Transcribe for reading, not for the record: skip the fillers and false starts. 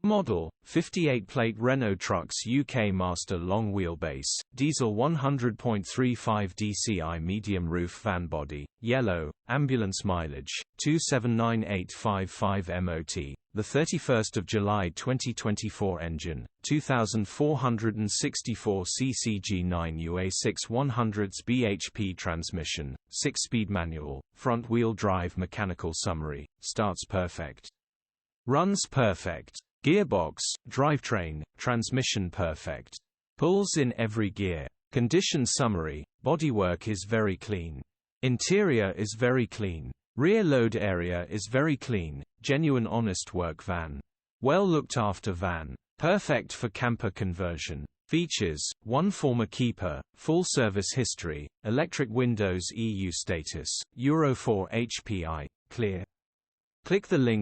Model: 58-plate Renault Trucks UK Master Long Wheelbase, Diesel 100.35 dCi Medium Roof Van Body, Yellow, Ambulance Mileage, 279855 MOT, 31 July 2024 Engine, 2464 cc G9 UA6 100s bhp Transmission, 6-speed manual, front-wheel drive Mechanical summary, starts perfect. Runs perfect. Gearbox, drivetrain, transmission perfect. Pulls in every gear. Condition summary: bodywork is very clean. Interior is very clean. Rear load area is very clean. Genuine honest work van. Well looked after van. Perfect for camper conversion. Features: 1 former keeper, full service history, electric windows EU status, Euro 4 HPI, clear. Click the link